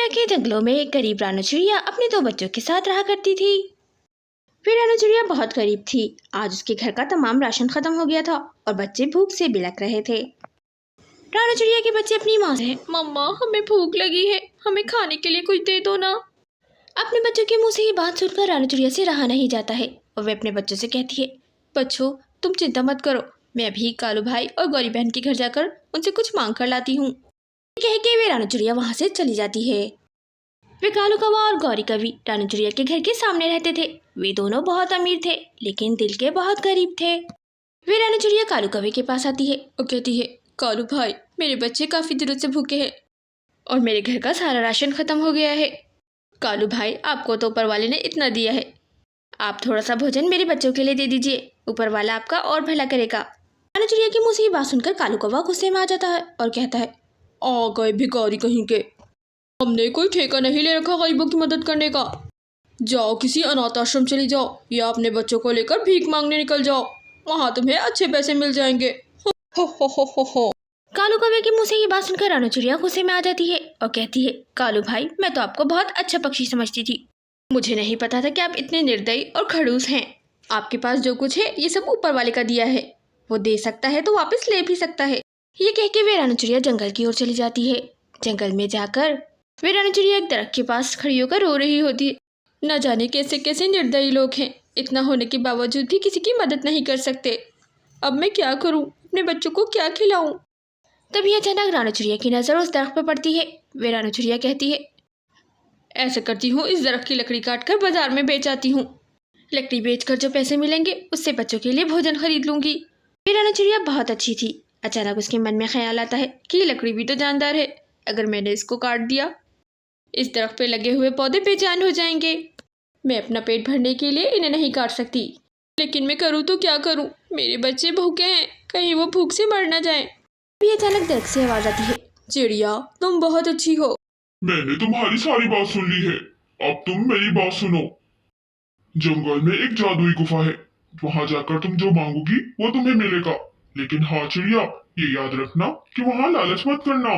के जंगलों में एक गरीब रानू चिड़िया अपने 2 बच्चों के साथ रहा करती थी। वे रानू चिड़िया बहुत गरीब थी। आज उसके घर का तमाम राशन खत्म हो गया था और बच्चे भूख से बिलख रहे थे। रानू चिड़िया के बच्चे अपनी माँ से, मम्मा हमें भूख लगी है, हमें खाने के लिए कुछ दे दो ना। अपने बच्चों के मुंह से ये बात सुनकर रानू चिड़िया से रहा नहीं जाता है और वे अपने बच्चों से कहती है, बच्चों तुम चिंता मत करो, मैं अभी कालू भाई और गौरी बहन के घर जाकर उनसे कुछ मांग कर लाती हूँ। कह के वे रानू चिड़िया वहाँ से चली जाती है। वे कालू कौवा और गौरी कौवी रानू चिड़िया के घर के सामने रहते थे। वे दोनों बहुत अमीर थे लेकिन दिल के बहुत गरीब थे। वे रानू चिड़िया कालू कौवे के पास आती है और कहती है, कालू भाई मेरे बच्चे काफ़ी दिनों से भूखे हैं और मेरे घर का सारा राशन ख़त्म हो गया है। कालू भाई आपको तो ऊपर वाले ने इतना दिया है, आप थोड़ा सा भोजन मेरे बच्चों के लिए दे दीजिए, ऊपर वाला आपका और भला करेगा। रानू चिड़िया के मुँह से ये बात सुनकर कालू कौवा गुस्से में आ जाता है और कहता है, आ गए भिखारी कहीं के, हमने कोई ठेका नहीं ले रखा गरीबों की मदद करने का। जाओ किसी अनाथ आश्रम चली जाओ या अपने बच्चों को लेकर भीख मांगने निकल जाओ, वहाँ तुम्हें अच्छे पैसे मिल जाएंगे। हो। कालू कौवे के मुंह से ये बात सुनकर रानू चिड़िया गुस्से में आ जाती है और कहती है, कालू भाई मैं तो आपको बहुत अच्छा पक्षी समझती थी, मुझे नहीं पता था कि आप इतने निर्दयी और खड़ूस हैं। आपके पास जो कुछ है ये सब ऊपर वाले का दिया है, वो दे सकता है तो वापस ले भी सकता है। ये कह के वे रानू चिड़िया जंगल की ओर चली जाती है। जंगल में जाकर वे रानू चिड़िया एक दरख्त के पास खड़ी होकर रो रही होती है। न जाने कैसे कैसे निर्दयी लोग हैं, इतना होने के बावजूद भी किसी की मदद नहीं कर सकते। अब मैं क्या करूं, अपने बच्चों को क्या खिलाऊं। तभी अचानक रानू चिड़िया की नज़र उस दरख्त पर पड़ती है। वे रानू चिड़िया कहती है, ऐसा करती हूँ इस दरख्त की लकड़ी काटकर बाजार में बेच आती हूँ, लकड़ी बेचकर जो पैसे मिलेंगे उससे बच्चों के लिए भोजन खरीद लूँगी। वे रानू चिड़िया बहुत अच्छी थी। अचानक उसके मन में ख्याल आता है कि लकड़ी भी तो जानदार है, अगर मैंने इसको काट दिया इस दरख्त पे लगे हुए पौधे बेजान हो जाएंगे। मैं अपना पेट भरने के लिए इन्हें नहीं काट सकती, लेकिन मैं करूँ तो क्या करूँ, मेरे बच्चे भूखे हैं, कहीं वो भूख से मर ना जाएं। भी अचानक दरख्त से आवाज़ आती है, चिड़िया तुम बहुत अच्छी हो, मैंने तुम्हारी सारी बात सुन ली है, अब तुम मेरी बात सुनो। जंगल में एक जादुई गुफा है, वहाँ जाकर तुम जो मांगोगी वो तुम्हें मिलेगा। लेकिन हाँ चिड़िया, ये याद रखना कि वहाँ लालच मत करना,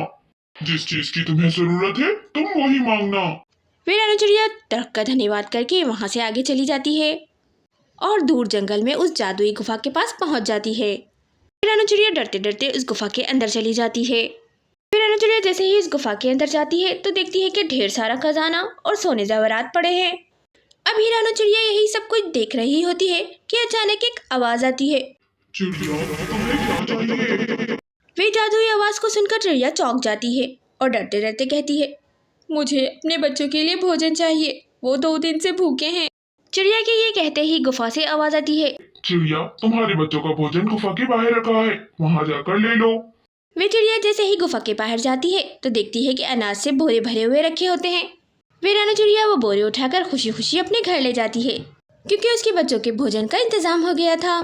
जिस चीज की तुम्हें जरूरत है तुम वही मांगना। वे रानू चिड़िया दरख्त का धन्यवाद करके वहाँ से आगे चली जाती है और दूर जंगल में उस जादुई गुफा के पास पहुँच जाती है। रानू चिड़िया डरते डरते उस गुफा के अंदर चली जाती है। रानू चिड़िया जैसे ही इस गुफा के अंदर जाती है तो देखती है कि ढेर सारा खजाना और सोने जेवरात पड़े हैं। अभी रानू चिड़िया यही सब कुछ देख रही होती है कि अचानक एक आवाज आती है, चिड़िया तुम्हें क्या चाहिए? वे जादुई आवाज को सुनकर चिड़िया चौंक जाती है और डरते डरते कहती है, मुझे अपने बच्चों के लिए भोजन चाहिए, वो 2 दिन से भूखे हैं। चिड़िया के ये कहते ही गुफा से आवाज आती है, चिड़िया तुम्हारे बच्चों का भोजन गुफा के बाहर रखा है, वहाँ जाकर ले लो। वे चिड़िया जैसे ही गुफा के बाहर जाती है तो देखती है कि अनाज से बोरे भरे हुए रखे होते हैं। वे रानू चिड़िया वो बोरे उठाकर खुशी खुशी अपने घर ले जाती है क्योंकि उसके बच्चों के भोजन का इंतजाम हो गया था।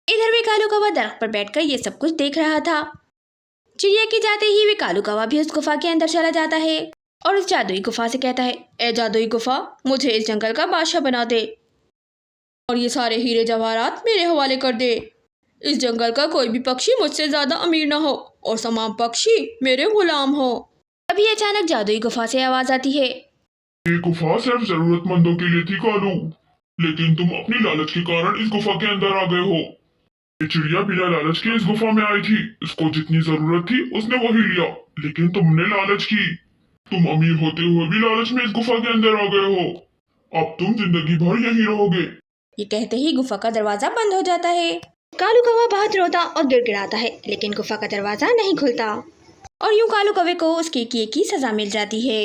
इधर वे कालू कौवा दरख्त पर बैठकर ये सब कुछ देख रहा था। चिड़िया के जाते ही वे कालू कौवा भी उस गुफा के अंदर चला जाता है और उस जादुई गुफा से कहता है, ए जादुई गुफा, मुझे इस जंगल का बादशाह बना दे और ये सारे हीरे जवाहरात मेरे हवाले कर दे। इस जंगल का कोई भी पक्षी मुझसे ज्यादा अमीर ना हो और तमाम पक्षी मेरे गुलाम हो। अभी अचानक जादुई गुफा से आवाज आती है, ये गुफा सिर्फ जरूरतमंदों के लिए थी कालू, लेकिन तुम अपनी लालच के कारण इस गुफा के अंदर आ गए हो। ये चिड़िया बिना लालच के इस गुफा में आई थी, इसको जितनी जरूरत थी उसने वही लिया, लेकिन तुमने लालच की, तुम अमीर होते हुए भी लालच में इस गुफा के अंदर आ गए हो, अब तुम जिंदगी भर यहीं रहोगे। ये कहते ही गुफा का दरवाजा बंद हो जाता है। कालू कौवा बहुत रोता और गिड़गिड़ाता है, लेकिन गुफा का दरवाजा नहीं खुलता और यूं कालू कौवे को उसके किए की सजा मिल जाती है।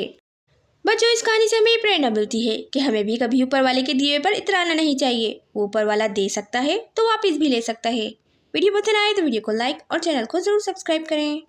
बच्चों, इस कहानी से हमें प्रेरणा मिलती है कि हमें भी कभी ऊपर वाले के दिए पर इतराना नहीं चाहिए। वो ऊपर वाला दे सकता है तो वापस भी ले सकता है। वीडियो पसंद आए तो वीडियो को लाइक और चैनल को जरूर सब्सक्राइब करें।